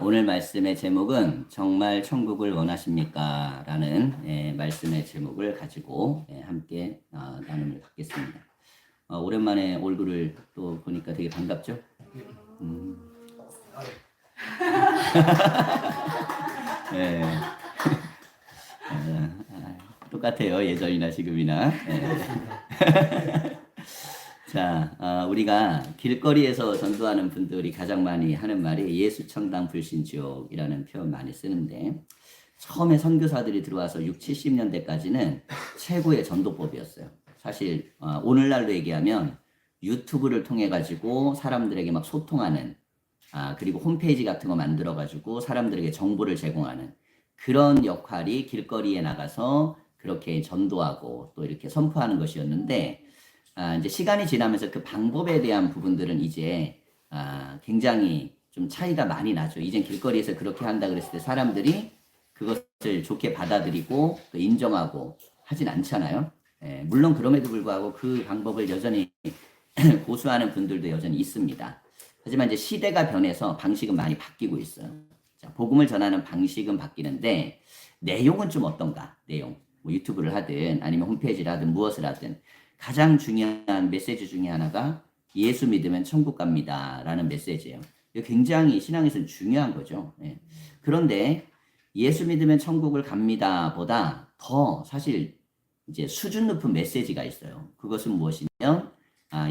오늘 말씀의 제목은 정말 천국을 원하십니까? 라는 말씀의 제목을 가지고 함께 나눔을 갖겠습니다. 오랜만에 얼굴을 또 보니까 되게 반갑죠? 네. 똑같아요. 예전이나 지금이나. 자, 우리가 길거리에서 전도하는 분들이 가장 많이 하는 말이 예수 천당 불신 지옥이라는 표현 많이 쓰는데, 처음에 선교사들이 들어와서 6, 70년대까지는 최고의 전도법이었어요. 사실 오늘날로 얘기하면 유튜브를 통해 가지고 사람들에게 막 소통하는, 그리고 홈페이지 같은 거 만들어 가지고 사람들에게 정보를 제공하는 그런 역할이 길거리에 나가서 그렇게 전도하고 또 이렇게 선포하는 것이었는데, 이제 시간이 지나면서 그 방법에 대한 부분들은 이제 굉장히 좀 차이가 많이 나죠. 이젠 길거리에서 그렇게 한다 그랬을 때 사람들이 그것을 좋게 받아들이고 또 인정하고 하진 않잖아요. 물론 그럼에도 불구하고 그 방법을 여전히 고수하는 분들도 여전히 있습니다. 하지만 이제 시대가 변해서 방식은 많이 바뀌고 있어요. 자, 복음을 전하는 방식은 바뀌는데 내용은 좀 어떤가? 내용. 뭐 유튜브를 하든 아니면 홈페이지를 하든 무엇을 하든 가장 중요한 메시지 중에 하나가 예수 믿으면 천국 갑니다 라는 메시지예요. 이거 굉장히 신앙에서는 중요한 거죠. 그런데 예수 믿으면 천국을 갑니다 보다 더 사실 이제 수준 높은 메시지가 있어요. 그것은 무엇이냐면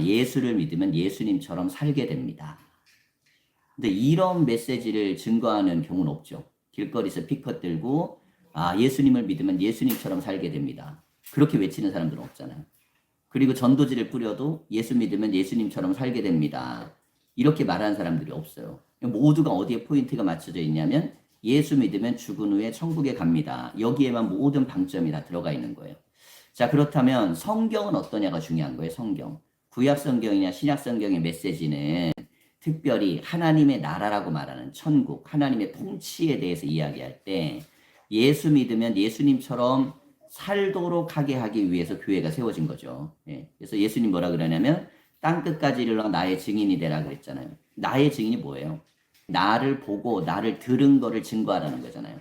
예수를 믿으면 예수님처럼 살게 됩니다. 근데 이런 메시지를 증거하는 경우는 없죠. 길거리에서 피켓 들고 예수님을 믿으면 예수님처럼 살게 됩니다. 그렇게 외치는 사람들은 없잖아요. 그리고 전도지를 뿌려도 예수 믿으면 예수님처럼 살게 됩니다. 이렇게 말하는 사람들이 없어요. 모두가 어디에 포인트가 맞춰져 있냐면 예수 믿으면 죽은 후에 천국에 갑니다. 여기에만 모든 방점이 다 들어가 있는 거예요. 자, 그렇다면 성경은 어떠냐가 중요한 거예요. 성경. 구약 성경이냐 신약 성경의 메시지는 특별히 하나님의 나라라고 말하는 천국, 하나님의 통치에 대해서 이야기할 때 예수 믿으면 예수님처럼 살도록 하게 하기 위해서 교회가 세워진 거죠. 그래서 예수님 뭐라 그러냐면 땅끝까지 이르러 나의 증인이 되라 그랬잖아요. 나의 증인이 뭐예요? 나를 보고 나를 들은 거를 증거하라는 거잖아요.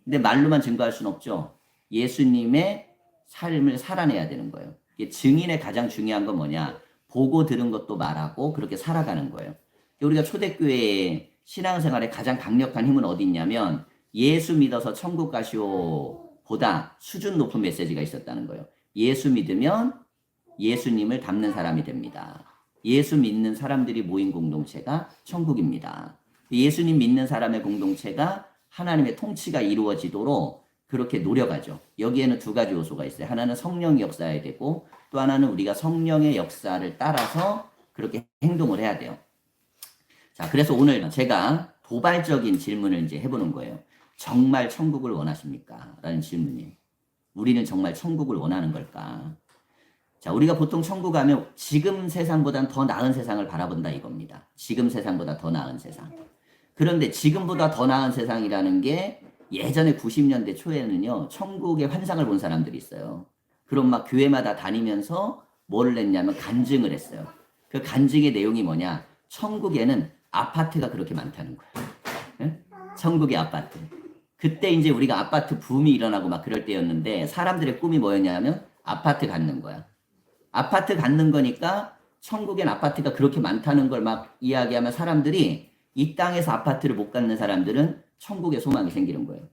근데 말로만 증거할 수는 없죠. 예수님의 삶을 살아내야 되는 거예요. 증인의 가장 중요한 건 뭐냐? 보고 들은 것도 말하고 그렇게 살아가는 거예요. 우리가 초대교회의 신앙생활에 가장 강력한 힘은 어디 있냐면 예수 믿어서 천국 가시오 보다 수준 높은 메시지가 있었다는 거예요. 예수 믿으면 예수님을 닮는 사람이 됩니다. 예수 믿는 사람들이 모인 공동체가 천국입니다. 예수님 믿는 사람의 공동체가 하나님의 통치가 이루어지도록 그렇게 노력하죠. 여기에는 두 가지 요소가 있어요. 하나는 성령이 역사해야 되고 또 하나는 우리가 성령의 역사를 따라서 그렇게 행동을 해야 돼요. 자, 그래서 오늘 제가 도발적인 질문을 이제 해보는 거예요. 정말 천국을 원하십니까? 라는 질문이에요. 우리는 정말 천국을 원하는 걸까? 자, 우리가 보통 천국 가면 지금 세상보다는 더 나은 세상을 바라본다 이겁니다. 지금 세상보다 더 나은 세상. 그런데 지금보다 더 나은 세상이라는 게 예전에 90년대 초에는요, 천국의 환상을 본 사람들이 있어요. 그럼 막 교회마다 다니면서 뭐를 했냐면 간증을 했어요. 그 간증의 내용이 뭐냐? 천국에는 아파트가 그렇게 많다는 거예요. 네? 천국의 아파트. 그때 이제 우리가 아파트 붐이 일어나고 막 그럴 때였는데 사람들의 꿈이 뭐였냐면 아파트 갖는 거야. 아파트 갖는 거니까 천국엔 아파트가 그렇게 많다는 걸 막 이야기하면 사람들이 이 땅에서 아파트를 못 갖는 사람들은 천국에 소망이 생기는 거예요.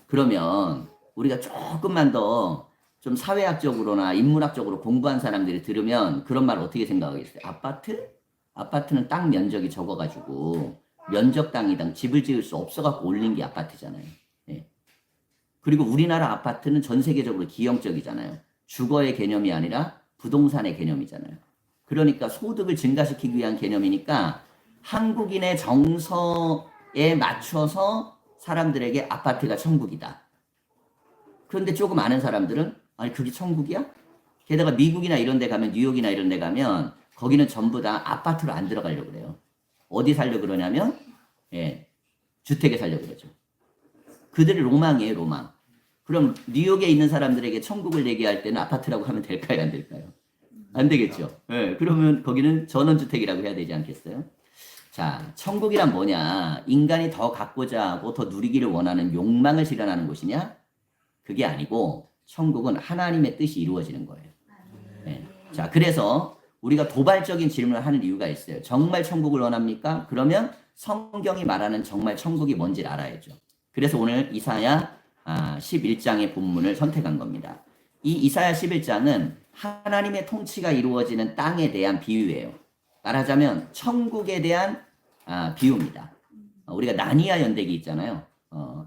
그러면 우리가 조금만 더 좀 사회학적으로나 인문학적으로 공부한 사람들이 들으면 그런 말 어떻게 생각하겠어요? 아파트? 아파트는 땅 면적이 적어가지고 면적 땅이당 집을 지을 수 없어갖고 올린 게 아파트잖아요. 그리고 우리나라 아파트는 전 세계적으로 기형적이잖아요. 주거의 개념이 아니라 부동산의 개념이잖아요. 그러니까 소득을 증가시키기 위한 개념이니까 한국인의 정서에 맞춰서 사람들에게 아파트가 천국이다. 그런데 조금 아는 사람들은 아니 그게 천국이야? 게다가 미국이나 이런 데 가면 뉴욕이나 이런 데 가면 거기는 전부 다 아파트로 안 들어가려고 그래요. 어디 살려고 그러냐면 주택에 살려고 그러죠. 그들의 로망이에요, 로망. 그럼 뉴욕에 있는 사람들에게 천국을 얘기할 때는 아파트라고 하면 될까요, 안 될까요? 안 되겠죠. 그러면 거기는 전원주택이라고 해야 되지 않겠어요? 자, 천국이란 뭐냐? 인간이 더 갖고자 하고 더 누리기를 원하는 욕망을 실현하는 곳이냐? 그게 아니고 천국은 하나님의 뜻이 이루어지는 거예요. 네. 자, 그래서 우리가 도발적인 질문을 하는 이유가 있어요. 정말 천국을 원합니까? 그러면 성경이 말하는 정말 천국이 뭔지를 알아야죠. 그래서 오늘 이사야 11장의 본문을 선택한 겁니다. 이 이사야 11장은 하나님의 통치가 이루어지는 땅에 대한 비유예요. 말하자면 천국에 대한 비유입니다. 우리가 나니아 연대기 있잖아요.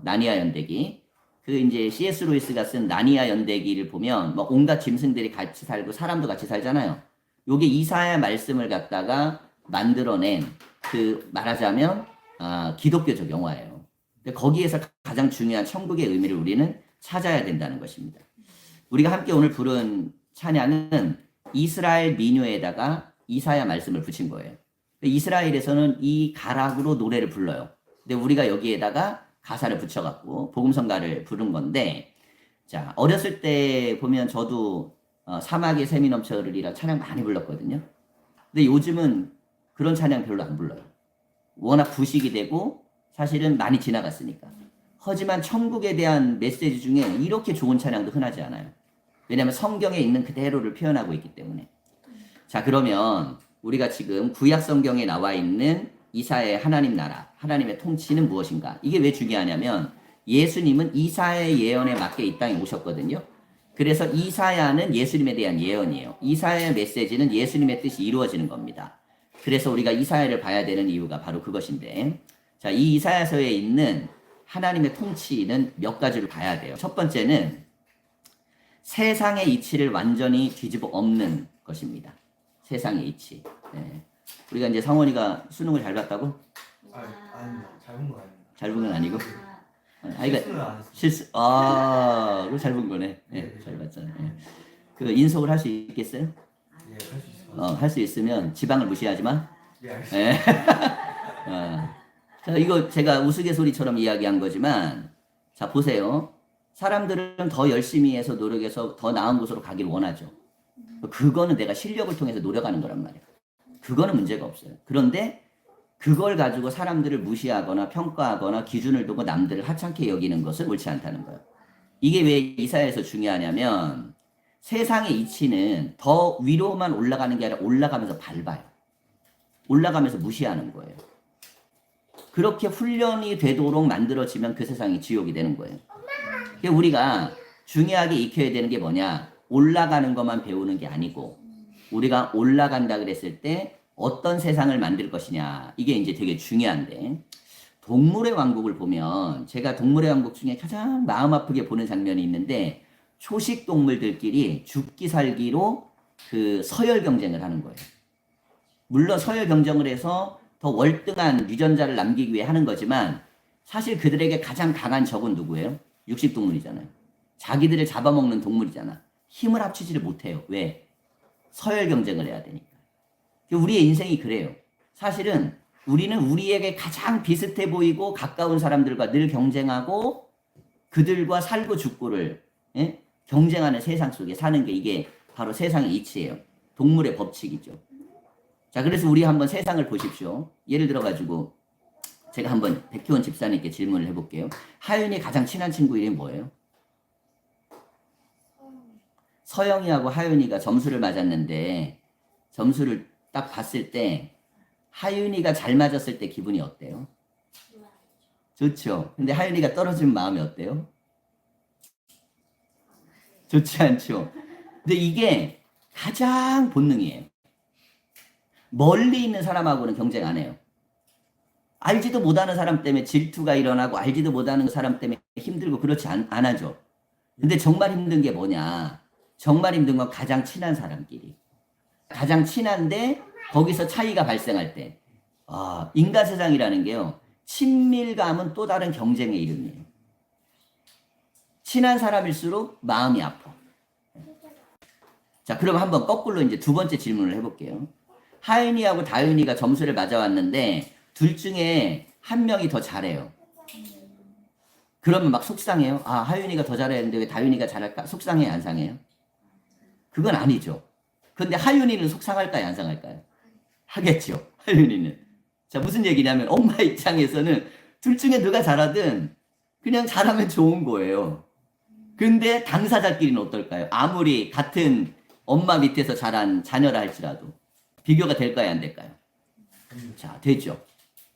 나니아 연대기. 그 이제 C.S. 루이스가 쓴 나니아 연대기를 보면 뭐 온갖 짐승들이 같이 살고 사람도 같이 살잖아요. 요게 이사야 말씀을 갖다가 만들어낸 그 말하자면 기독교적 영화예요. 근데 거기에서 가장 중요한 천국의 의미를 우리는 찾아야 된다는 것입니다. 우리가 함께 오늘 부른 찬양은 이스라엘 민요에다가 이사야 말씀을 붙인 거예요. 이스라엘에서는 이 가락으로 노래를 불러요. 근데 우리가 여기에다가 가사를 붙여갖고 복음성가를 부른 건데, 자, 어렸을 때 보면 저도 사막의 샘이 넘쳐 흐르리라 찬양 많이 불렀거든요. 근데 요즘은 그런 찬양 별로 안 불러요. 워낙 부식이 되고 사실은 많이 지나갔으니까. 하지만 천국에 대한 메시지 중에 이렇게 좋은 찬양도 흔하지 않아요. 왜냐하면 성경에 있는 그대로를 표현하고 있기 때문에. 자, 그러면 우리가 지금 구약 성경에 나와 있는 이사야의 하나님 나라, 하나님의 통치는 무엇인가? 이게 왜 중요하냐면 예수님은 이사야의 예언에 맞게 이 땅에 오셨거든요. 그래서 이사야는 예수님에 대한 예언이에요. 이사야의 메시지는 예수님의 뜻이 이루어지는 겁니다. 그래서 우리가 이사야를 봐야 되는 이유가 바로 그것인데, 자, 이 이사야서에 있는 하나님의 통치는 몇 가지를 봐야 돼요. 첫 번째는 세상의 이치를 완전히 뒤집어 엎는 것입니다. 세상의 이치. 네. 우리가 이제 성원이가 수능을 잘 봤다고? 아닙니다. 잘 본 거 아닙니다. 잘 본 건 아니고? 실수는 안 했어요. 실수. 그거 잘 본 거네. 네, 잘 봤잖아요. 네. 그 인속을 할 수 있겠어요? 예, 할 수 있을 것 같아요. 할 수 있으면 지방을 무시하지 마. 네, 알겠습니다. 네. 자, 이거 제가 우스갯소리처럼 이야기한 거지만, 자, 보세요. 사람들은 더 열심히 해서 노력해서 더 나은 곳으로 가길 원하죠. 그거는 내가 실력을 통해서 노력하는 거란 말이에요. 그거는 문제가 없어요. 그런데 그걸 가지고 사람들을 무시하거나 평가하거나 기준을 두고 남들을 하찮게 여기는 것은 옳지 않다는 거예요. 이게 왜 이사야에서 중요하냐면 세상의 이치는 더 위로만 올라가는 게 아니라 올라가면서 밟아요. 올라가면서 무시하는 거예요. 그렇게 훈련이 되도록 만들어지면 그 세상이 지옥이 되는 거예요. 그러니까 우리가 중요하게 익혀야 되는 게 뭐냐? 올라가는 것만 배우는 게 아니고 우리가 올라간다 그랬을 때 어떤 세상을 만들 것이냐, 이게 이제 되게 중요한데, 동물의 왕국을 보면 제가 동물의 왕국 중에 가장 마음 아프게 보는 장면이 있는데 초식 동물들끼리 죽기 살기로 그 서열 경쟁을 하는 거예요. 물론 서열 경쟁을 해서 더 월등한 유전자를 남기기 위해 하는 거지만 사실 그들에게 가장 강한 적은 누구예요? 육식 동물이잖아요. 자기들을 잡아먹는 동물이잖아. 힘을 합치지를 못해요. 왜? 서열 경쟁을 해야 되니까. 우리의 인생이 그래요. 사실은 우리는 우리에게 가장 비슷해 보이고 가까운 사람들과 늘 경쟁하고 그들과 살고 죽고를 경쟁하는 세상 속에 사는 게 이게 바로 세상의 이치예요. 동물의 법칙이죠. 자, 그래서 우리 한번 세상을 보십시오. 예를 들어가지고 제가 한번 백희원 집사님께 질문을 해볼게요. 하윤이 가장 친한 친구 이름이 뭐예요? 서영이하고 하윤이가 점수를 맞았는데 점수를 딱 봤을 때 하윤이가 잘 맞았을 때 기분이 어때요? 좋죠. 근데 하윤이가 떨어지면 마음이 어때요? 좋지 않죠. 근데 이게 가장 본능이에요. 멀리 있는 사람하고는 경쟁 안 해요. 알지도 못하는 사람 때문에 질투가 일어나고 알지도 못하는 사람 때문에 힘들고 그렇지 안 하죠. 근데 정말 힘든 게 뭐냐? 정말 힘든 건 가장 친한 사람끼리. 가장 친한데 거기서 차이가 발생할 때. 인간 세상이라는 게요. 친밀감은 또 다른 경쟁의 이름이에요. 친한 사람일수록 마음이 아파. 자, 그럼 한번 거꾸로 이제 두 번째 질문을 해볼게요. 하윤이하고 다윤이가 점수를 맞아왔는데 둘 중에 한 명이 더 잘해요. 그러면 막 속상해요. 하윤이가 더 잘했는데 왜 다윤이가 잘할까? 속상해요, 안 상해요? 그건 아니죠. 근데 하윤이는 속상할까요, 안 상할까요? 하겠죠. 하윤이는. 자, 무슨 얘기냐면 엄마 입장에서는 둘 중에 누가 잘하든 그냥 잘하면 좋은 거예요. 근데 당사자끼리는 어떨까요? 아무리 같은 엄마 밑에서 자란 자녀라 할지라도 비교가 될까요, 안 될까요? 자, 되죠.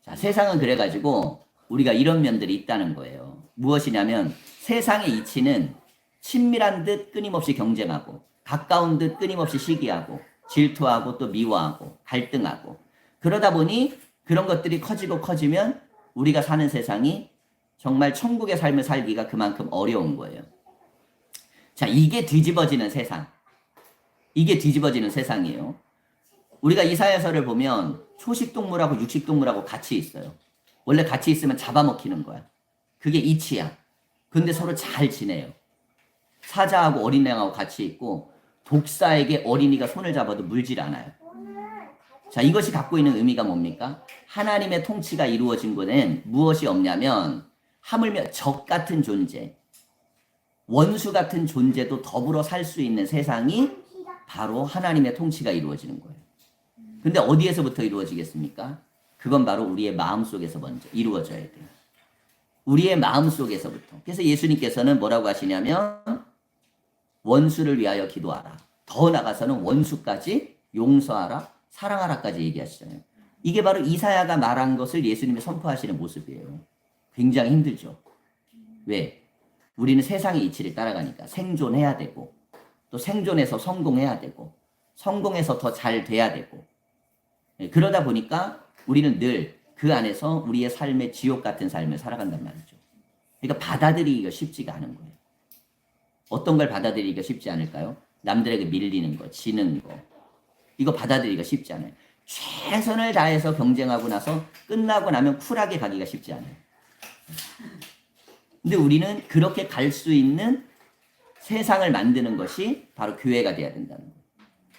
자, 세상은 그래가지고 우리가 이런 면들이 있다는 거예요. 무엇이냐면 세상의 이치는 친밀한 듯 끊임없이 경쟁하고 가까운 듯 끊임없이 시기하고 질투하고 또 미워하고 갈등하고 그러다 보니 그런 것들이 커지고 커지면 우리가 사는 세상이 정말 천국의 삶을 살기가 그만큼 어려운 거예요. 자, 이게 뒤집어지는 세상. 이게 뒤집어지는 세상이에요. 우리가 이사야서를 보면 초식동물하고 육식동물하고 같이 있어요. 원래 같이 있으면 잡아먹히는 거야. 그게 이치야. 근데 서로 잘 지내요. 사자하고 어린 양하고 같이 있고 독사에게 어린이가 손을 잡아도 물질 않아요. 자, 이것이 갖고 있는 의미가 뭡니까? 하나님의 통치가 이루어진 곳엔 무엇이 없냐면 하물며 적 같은 존재, 원수 같은 존재도 더불어 살 수 있는 세상이 바로 하나님의 통치가 이루어지는 거예요. 근데 어디에서부터 이루어지겠습니까? 그건 바로 우리의 마음속에서 먼저 이루어져야 돼요. 우리의 마음속에서부터. 그래서 예수님께서는 뭐라고 하시냐면 원수를 위하여 기도하라. 더 나아가서는 원수까지 용서하라, 사랑하라까지 얘기하시잖아요. 이게 바로 이사야가 말한 것을 예수님이 선포하시는 모습이에요. 굉장히 힘들죠. 왜? 우리는 세상의 이치를 따라가니까 생존해야 되고 또 생존해서 성공해야 되고 성공해서 더 잘 돼야 되고 그러다 보니까 우리는 늘 그 안에서 우리의 삶의 지옥 같은 삶을 살아간단 말이죠. 그러니까 받아들이기가 쉽지가 않은 거예요. 어떤 걸 받아들이기가 쉽지 않을까요? 남들에게 밀리는 거, 지는 거. 이거 받아들이기가 쉽지 않아요. 최선을 다해서 경쟁하고 나서 끝나고 나면 쿨하게 가기가 쉽지 않아요. 근데 우리는 그렇게 갈 수 있는 세상을 만드는 것이 바로 교회가 돼야 된다는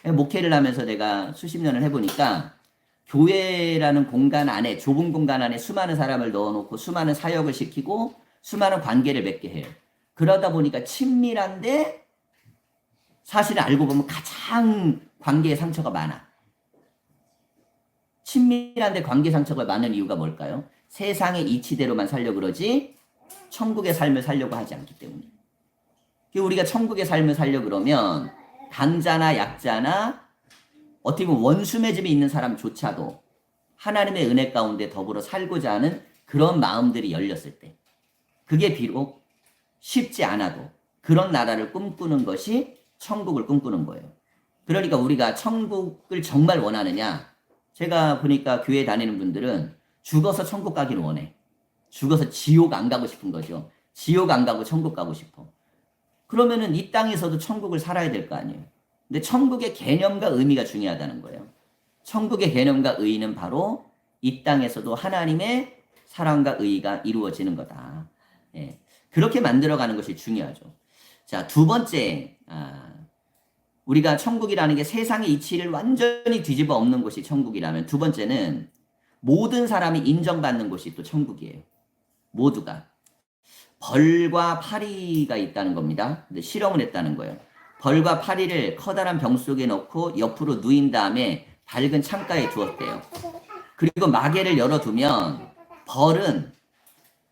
거예요. 목회를 하면서 내가 수십 년을 해보니까 교회라는 공간 안에, 좁은 공간 안에 수많은 사람을 넣어놓고 수많은 사역을 시키고 수많은 관계를 맺게 해요. 그러다 보니까 친밀한데 사실은 알고 보면 가장 관계의 상처가 많아. 친밀한데 관계 상처가 많은 이유가 뭘까요? 세상의 이치대로만 살려고 그러지 천국의 삶을 살려고 하지 않기 때문에. 우리가 천국의 삶을 살려고 그러면 강자나 약자나 어떻게 보면 원수 맺음에 있는 사람조차도 하나님의 은혜 가운데 더불어 살고자 하는 그런 마음들이 열렸을 때 그게 비록 쉽지 않아도 그런 나라를 꿈꾸는 것이 천국을 꿈꾸는 거예요. 그러니까 우리가 천국을 정말 원하느냐? 제가 보니까 교회 다니는 분들은 죽어서 천국 가기를 원해. 죽어서 지옥 안 가고 싶은 거죠. 지옥 안 가고 천국 가고 싶어. 그러면은 이 땅에서도 천국을 살아야 될 거 아니에요. 근데 천국의 개념과 의미가 중요하다는 거예요. 천국의 개념과 의의는 바로 이 땅에서도 하나님의 사랑과 의의가 이루어지는 거다. 예. 그렇게 만들어가는 것이 중요하죠. 자, 두 번째, 우리가 천국이라는 게 세상의 이치를 완전히 뒤집어 엎는 곳이 천국이라면 두 번째는 모든 사람이 인정받는 곳이 또 천국이에요. 모두가. 벌과 파리가 있다는 겁니다. 근데 실험을 했다는 거예요. 벌과 파리를 커다란 병 속에 넣고 옆으로 누인 다음에 밝은 창가에 두었대요. 그리고 마개를 열어두면 벌은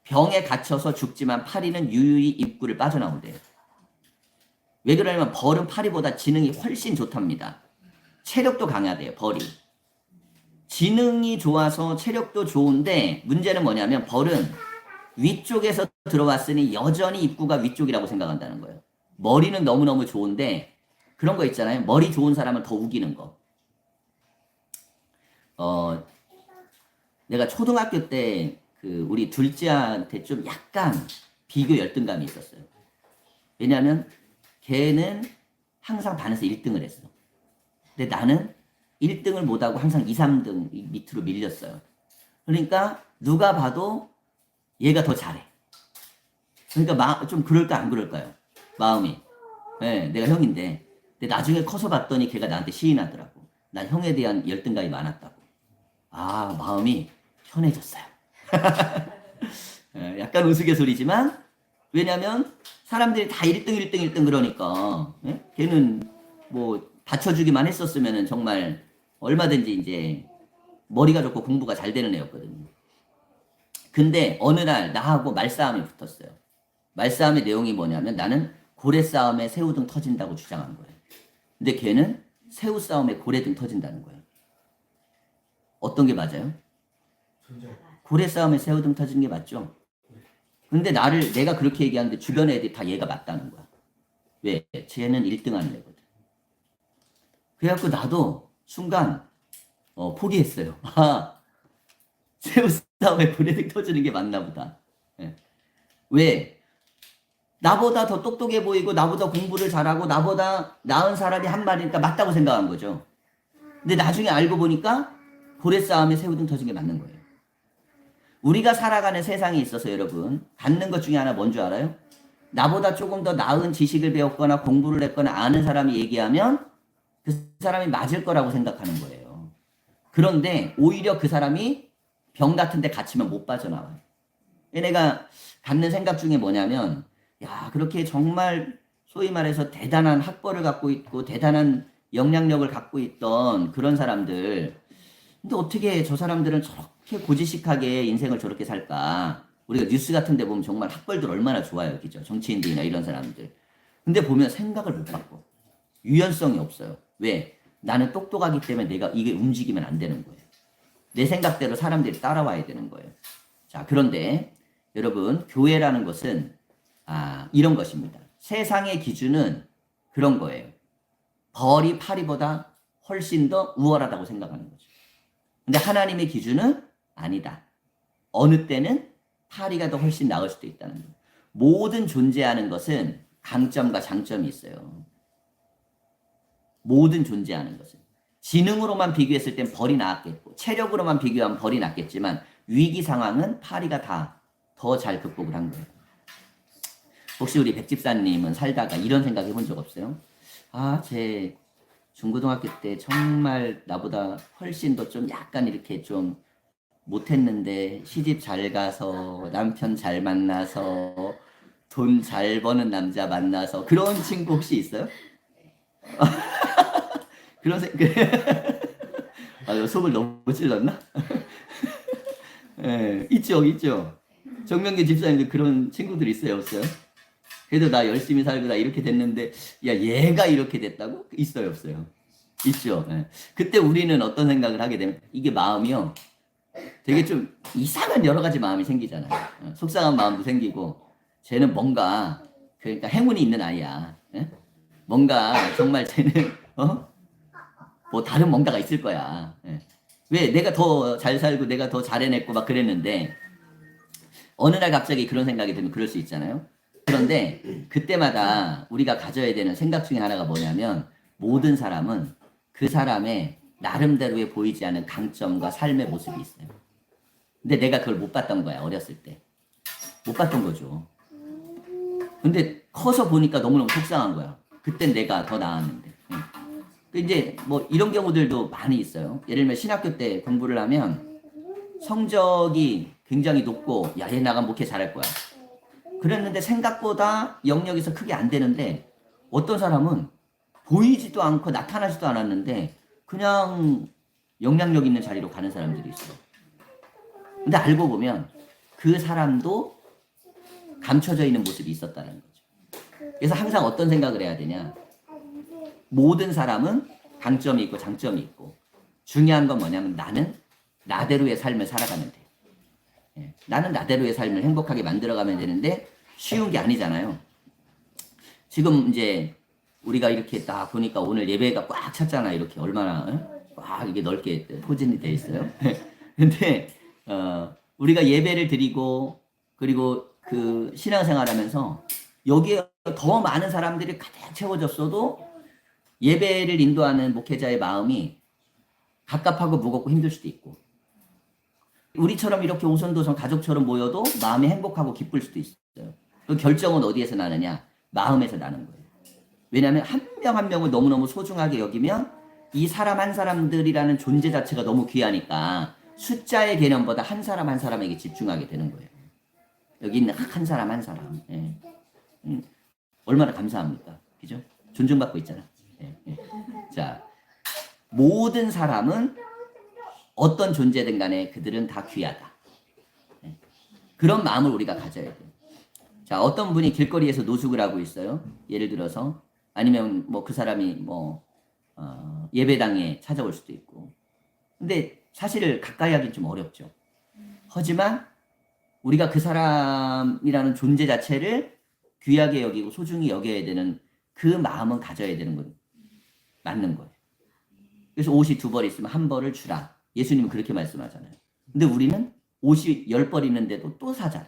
병에 갇혀서 죽지만 파리는 유유히 입구를 빠져나온대요. 왜 그러냐면 벌은 파리보다 지능이 훨씬 좋답니다. 체력도 강하대요, 벌이. 지능이 좋아서 체력도 좋은데 문제는 뭐냐면 벌은 위쪽에서 들어왔으니 여전히 입구가 위쪽이라고 생각한다는 거예요. 머리는 너무너무 좋은데 그런 거 있잖아요. 머리 좋은 사람은 더 우기는 거. 내가 초등학교 때 우리 둘째한테 좀 약간 비교 열등감이 있었어요. 왜냐하면 걔는 항상 반에서 1등을 했어. 근데 나는 1등을 못하고 항상 2, 3등 밑으로 밀렸어요. 그러니까 누가 봐도 얘가 더 잘해. 그러니까 좀 그럴까 안 그럴까요? 마음이. 네, 내가 형인데. 근데 나중에 커서 봤더니 걔가 나한테 시인하더라고. 난 형에 대한 열등감이 많았다고. 아, 마음이 편해졌어요. 약간 우스갯소리지만 왜냐면 사람들이 다 1등 1등 1등 그러니까 걔는 뭐 받쳐주기만 했었으면 정말 얼마든지 이제 머리가 좋고 공부가 잘 되는 애였거든요. 근데 어느 날 나하고 말싸움이 붙었어요. 말싸움의 내용이 뭐냐면 나는 고래 싸움에 새우등 터진다고 주장한 거예요. 근데 걔는 새우 싸움에 고래등 터진다는 거예요. 어떤 게 맞아요? 고래 싸움에 새우등 터지는 게 맞죠? 근데 내가 그렇게 얘기하는데 주변 애들이 다 얘가 맞다는 거야. 왜? 쟤는 1등 하는 애거든. 그래갖고 나도 순간 포기했어요. 아, 새우 싸움에 고래등 터지는 게 맞나 보다. 예. 왜? 나보다 더 똑똑해 보이고 나보다 공부를 잘하고 나보다 나은 사람이 한 말이니까 맞다고 생각한 거죠. 근데 나중에 알고 보니까 고래 싸움에 새우등 터진 게 맞는 거예요. 우리가 살아가는 세상에 있어서 여러분 갖는 것 중에 하나 뭔지 알아요? 나보다 조금 더 나은 지식을 배웠거나 공부를 했거나 아는 사람이 얘기하면 그 사람이 맞을 거라고 생각하는 거예요. 그런데 오히려 그 사람이 병 같은 데 갇히면 못 빠져나와요. 내가 갖는 생각 중에 뭐냐면 야, 그렇게 정말 소위 말해서 대단한 학벌을 갖고 있고 대단한 영향력을 갖고 있던 그런 사람들, 근데 어떻게 저 사람들은 저렇게 고지식하게 인생을 저렇게 살까? 우리가 뉴스 같은 데 보면 정말 학벌들 얼마나 좋아요. 그죠? 정치인들이나 이런 사람들. 근데 보면 생각을 못 바꿔. 유연성이 없어요. 왜? 나는 똑똑하기 때문에 내가 이게 움직이면 안 되는 거예요. 내 생각대로 사람들이 따라와야 되는 거예요. 자, 그런데 여러분, 교회라는 것은 이런 것입니다. 세상의 기준은 그런 거예요. 벌이 파리보다 훨씬 더 우월하다고 생각하는 거죠. 근데 하나님의 기준은 아니다. 어느 때는 파리가 더 훨씬 나을 수도 있다는 거예요. 모든 존재하는 것은 강점과 장점이 있어요. 모든 존재하는 것은. 지능으로만 비교했을 땐 벌이 나았겠고 체력으로만 비교하면 벌이 낫겠지만 위기 상황은 파리가 다 더 잘 극복을 한 거예요. 혹시 우리 백집사님은 살다가 이런 생각 해본 적 없어요? 제 중고등학교 때 정말 나보다 훨씬 더 좀 약간 이렇게 좀 못했는데 시집 잘 가서 남편 잘 만나서 돈 잘 버는 남자 만나서 그런 친구 혹시 있어요? 그런 속을 너무 찔렀나? 예, 있죠. 정명기 집사님도 그런 친구들 있어요, 없어요? 그래도 나 열심히 살고 나 이렇게 됐는데, 야, 얘가 이렇게 됐다고? 있어요, 없어요? 있죠. 예. 그때 우리는 어떤 생각을 하게 되면, 이게 마음이요. 되게 좀 이상한 여러 가지 마음이 생기잖아요. 속상한 마음도 생기고, 쟤는 뭔가, 그러니까 행운이 있는 아이야. 예? 뭔가 정말 쟤는, 뭐 다른 뭔가가 있을 거야. 예. 왜? 내가 더 잘 살고 내가 더 잘 해냈고 막 그랬는데, 어느 날 갑자기 그런 생각이 들면 그럴 수 있잖아요. 그런데 그때마다 우리가 가져야 되는 생각 중에 하나가 뭐냐면 모든 사람은 그 사람의 나름대로의 보이지 않은 강점과 삶의 모습이 있어요. 근데 내가 그걸 못 봤던 거야, 어렸을 때. 못 봤던 거죠. 근데 커서 보니까 너무너무 속상한 거야. 그땐 내가 더 나았는데. 이제 뭐 이런 경우들도 많이 있어요. 예를 들면 신학교 때 공부를 하면 성적이 굉장히 높고 야, 얘 나가면 목회 잘할 거야. 그랬는데 생각보다 영역에서 크게 안 되는데 어떤 사람은 보이지도 않고 나타나지도 않았는데 그냥 영향력 있는 자리로 가는 사람들이 있어요. 근데 알고 보면 그 사람도 감춰져 있는 모습이 있었다는 거죠. 그래서 항상 어떤 생각을 해야 되냐. 모든 사람은 강점이 있고 장점이 있고 중요한 건 뭐냐면 나는 나대로의 삶을 살아가면 돼. 나는 나대로의 삶을 행복하게 만들어가면 되는데 쉬운 게 아니잖아요. 지금 이제 우리가 이렇게 딱 보니까 오늘 예배가 꽉 찼잖아. 이렇게 얼마나 꽉 이게 넓게 포진이 돼 있어요. 근데 우리가 예배를 드리고 그리고 그 신앙생활하면서 여기에 더 많은 사람들이 가득 채워졌어도 예배를 인도하는 목회자의 마음이 갑갑하고 무겁고 힘들 수도 있고 우리처럼 이렇게 오손도손 가족처럼 모여도 마음이 행복하고 기쁠 수도 있어요. 그 결정은 어디에서 나느냐? 마음에서 나는 거예요. 왜냐하면 한 명 한 명을 너무너무 소중하게 여기면 이 사람 한 사람들이라는 존재 자체가 너무 귀하니까 숫자의 개념보다 한 사람 한 사람에게 집중하게 되는 거예요. 여기 있는 한 사람 한 사람. 얼마나 감사합니까? 그죠? 존중받고 있잖아. 자, 모든 사람은 어떤 존재든 간에 그들은 다 귀하다. 네. 그런 마음을 우리가 가져야 돼요. 자, 어떤 분이 길거리에서 노숙을 하고 있어요. 예를 들어서 아니면 뭐 그 사람이 뭐 예배당에 찾아올 수도 있고. 근데 사실 가까이 하긴 좀 어렵죠. 하지만 우리가 그 사람이라는 존재 자체를 귀하게 여기고 소중히 여겨야 되는 그 마음은 가져야 되는 건 맞는 거예요. 그래서 옷이 2벌 있으면 1벌을 주라. 예수님은 그렇게 말씀하잖아요. 근데 우리는 옷이 10벌 있는데도 또 사잖아.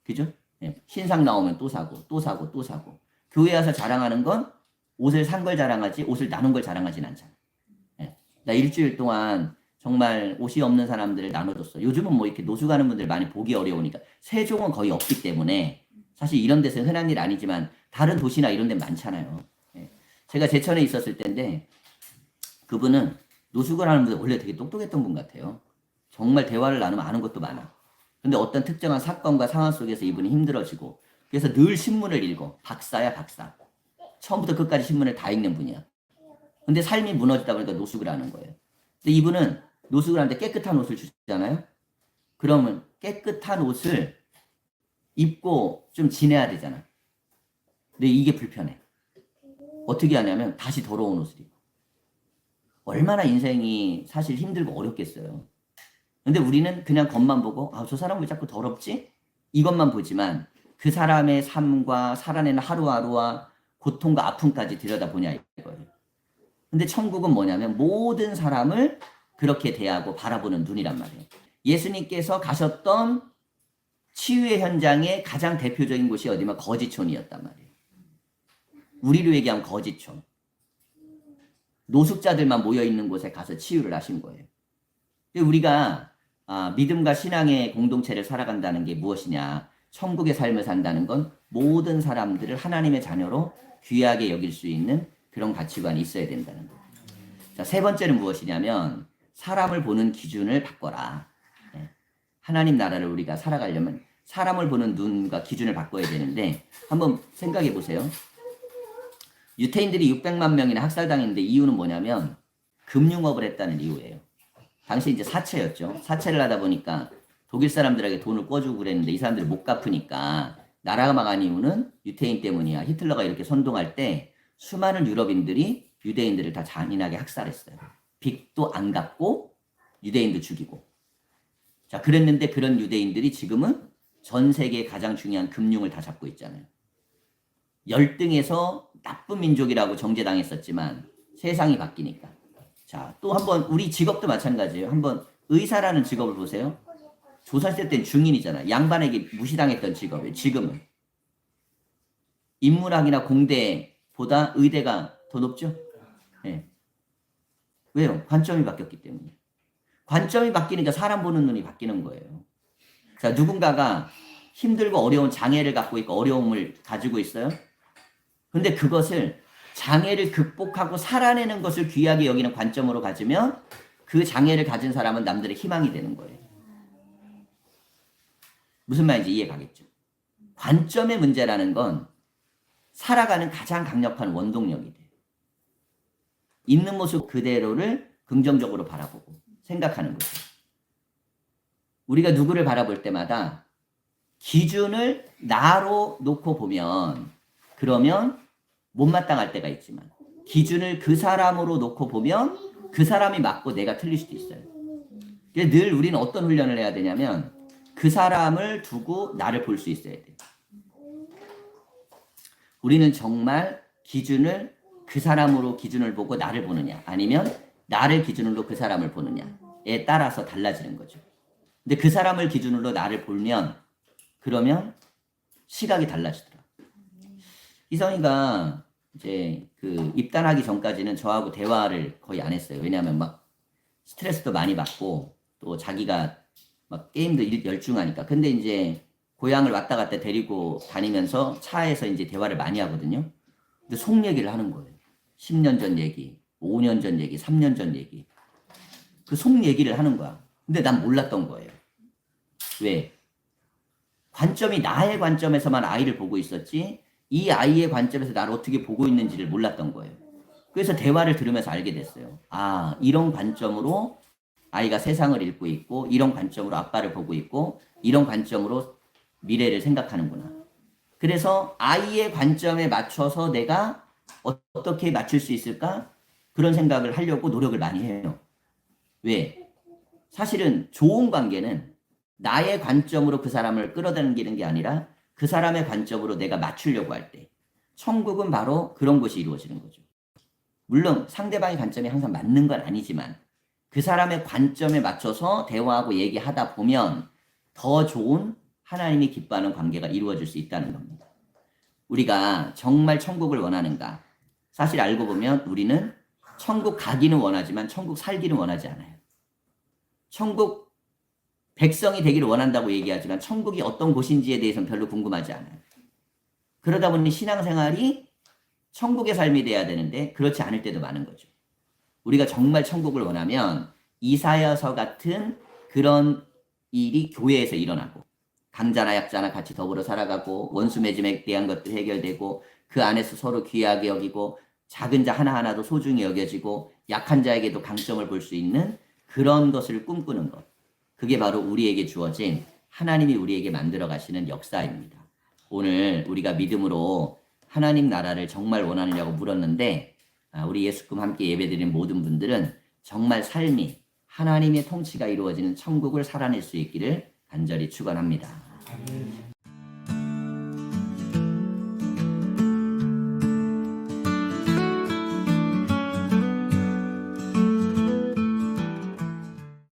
그죠? 네. 신상 나오면 또 사고, 또 사고, 또 사고. 교회 와서 자랑하는 건 옷을 산 걸 자랑하지, 옷을 나눈 걸 자랑하진 않잖아. 네. 나 일주일 동안 정말 옷이 없는 사람들을 나눠줬어. 요즘은 뭐 이렇게 노숙하는 분들 많이 보기 어려우니까 세종은 거의 없기 때문에 사실 이런 데서 흔한 일 아니지만 다른 도시나 이런 데 많잖아요. 네. 제가 제천에 있었을 때인데 그분은 노숙을 하는 분들 원래 되게 똑똑했던 분 같아요. 정말 대화를 나누면 아는 것도 많아. 근데 어떤 특정한 사건과 상황 속에서 이분이 힘들어지고 그래서 늘 신문을 읽어. 박사야 박사. 처음부터 끝까지 신문을 다 읽는 분이야. 근데 삶이 무너지다 보니까 노숙을 하는 거예요. 근데 이분은 노숙을 하는데 깨끗한 옷을 주잖아요. 그러면 깨끗한 옷을 입고 좀 지내야 되잖아. 근데 이게 불편해. 어떻게 하냐면 다시 더러운 옷을 입어. 얼마나 인생이 사실 힘들고 어렵겠어요. 근데 우리는 그냥 겉만 보고 저 사람 왜 자꾸 더럽지? 이것만 보지만 그 사람의 삶과 살아내는 하루하루와 고통과 아픔까지 들여다보냐 이거예요. 근데 천국은 뭐냐면 모든 사람을 그렇게 대하고 바라보는 눈이란 말이에요. 예수님께서 가셨던 치유의 현장의 가장 대표적인 곳이 어디면 거지촌이었단 말이에요. 우리로 얘기하면 거지촌. 노숙자들만 모여있는 곳에 가서 치유를 하신 거예요. 우리가 믿음과 신앙의 공동체를 살아간다는 게 무엇이냐. 천국의 삶을 산다는 건 모든 사람들을 하나님의 자녀로 귀하게 여길 수 있는 그런 가치관이 있어야 된다는 거예요. 자, 3번째는 무엇이냐면 사람을 보는 기준을 바꿔라. 네. 하나님 나라를 우리가 살아가려면 사람을 보는 눈과 기준을 바꿔야 되는데 한번 생각해 보세요. 유태인들이 600만 명이나 학살당했는데 이유는 뭐냐면 금융업을 했다는 이유예요. 당시 이제 사채였죠. 사채를 하다 보니까 독일 사람들에게 돈을 꿔주고 그랬는데 이 사람들이 못 갚으니까 나라가 망한 이유는 유태인 때문이야. 히틀러가 이렇게 선동할 때 수많은 유럽인들이 유대인들을 다 잔인하게 학살했어요. 빚도 안 갚고 유대인도 죽이고. 자, 그랬는데 그런 유대인들이 지금은 전 세계의 가장 중요한 금융을 다 잡고 있잖아요. 열등해서 나쁜 민족이라고 정죄당했었지만 세상이 바뀌니까. 자, 또 한번 우리 직업도 마찬가지예요. 한번 의사라는 직업을 보세요. 조선시대 때는 중인이잖아. 양반에게 무시당했던 직업이에요. 지금은 인문학이나 공대보다 의대가 더 높죠? 네. 왜요? 관점이 바뀌었기 때문에. 관점이 바뀌니까 사람 보는 눈이 바뀌는 거예요. 자, 누군가가 힘들고 어려운 장애를 갖고 있고 어려움을 가지고 있어요. 근데 그것을 장애를 극복하고 살아내는 것을 귀하게 여기는 관점으로 가지면 그 장애를 가진 사람은 남들의 희망이 되는 거예요. 무슨 말인지 이해 가겠죠? 관점의 문제라는 건 살아가는 가장 강력한 원동력이 돼요. 있는 모습 그대로를 긍정적으로 바라보고 생각하는 거죠. 우리가 누구를 바라볼 때마다 기준을 나로 놓고 보면 그러면 못마땅할 때가 있지만 기준을 그 사람으로 놓고 보면 그 사람이 맞고 내가 틀릴 수도 있어요. 늘 우리는 어떤 훈련을 해야 되냐면 그 사람을 두고 나를 볼 수 있어야 돼요. 우리는 정말 기준을 그 사람으로 기준을 보고 나를 보느냐 아니면 나를 기준으로 그 사람을 보느냐에 따라서 달라지는 거죠. 근데 그 사람을 기준으로 나를 보면 그러면 시각이 달라지더라. 희성이가 이제 그 입단하기 전까지는 저하고 대화를 거의 안 했어요. 왜냐하면 막 스트레스도 많이 받고 또 자기가 막 게임도 열중하니까. 근데 이제 고향을 왔다 갔다 데리고 다니면서 차에서 이제 대화를 많이 하거든요. 근데 속 얘기를 하는 거예요. 10년 전 얘기, 5년 전 얘기, 3년 전 얘기. 그 속 얘기를 하는 거야. 근데 난 몰랐던 거예요. 왜? 관점이 나의 관점에서만 아이를 보고 있었지 이 아이의 관점에서 나를 어떻게 보고 있는지를 몰랐던 거예요. 그래서 대화를 들으면서 알게 됐어요. 아, 이런 관점으로 아이가 세상을 읽고 있고 이런 관점으로 아빠를 보고 있고 이런 관점으로 미래를 생각하는구나. 그래서 아이의 관점에 맞춰서 내가 어떻게 맞출 수 있을까? 그런 생각을 하려고 노력을 많이 해요. 왜? 사실은 좋은 관계는 나의 관점으로 그 사람을 끌어당기는 게 아니라 그 사람의 관점으로 내가 맞추려고 할 때 천국은 바로 그런 것이 이루어지는 거죠. 물론 상대방의 관점이 항상 맞는 건 아니지만 그 사람의 관점에 맞춰서 대화하고 얘기하다 보면 더 좋은 하나님이 기뻐하는 관계가 이루어질 수 있다는 겁니다. 우리가 정말 천국을 원하는가? 사실 알고 보면 우리는 천국 가기는 원하지만 천국 살기는 원하지 않아요. 천국 백성이 되기를 원한다고 얘기하지만 천국이 어떤 곳인지에 대해서는 별로 궁금하지 않아요. 그러다 보니 신앙생활이 천국의 삶이 돼야 되는데 그렇지 않을 때도 많은 거죠. 우리가 정말 천국을 원하면 이사야서 같은 그런 일이 교회에서 일어나고 강자나 약자나 같이 더불어 살아가고 원수 맺음에 대한 것들 해결되고 그 안에서 서로 귀하게 여기고 작은 자 하나하나도 소중히 여겨지고 약한 자에게도 강점을 볼 수 있는 그런 것을 꿈꾸는 것. 그게 바로 우리에게 주어진 하나님이 우리에게 만들어 가시는 역사입니다. 오늘 우리가 믿음으로 하나님 나라를 정말 원하느냐고 물었는데 우리 예수님 함께 예배드린 모든 분들은 정말 삶이 하나님의 통치가 이루어지는 천국을 살아낼 수 있기를 간절히 축원합니다.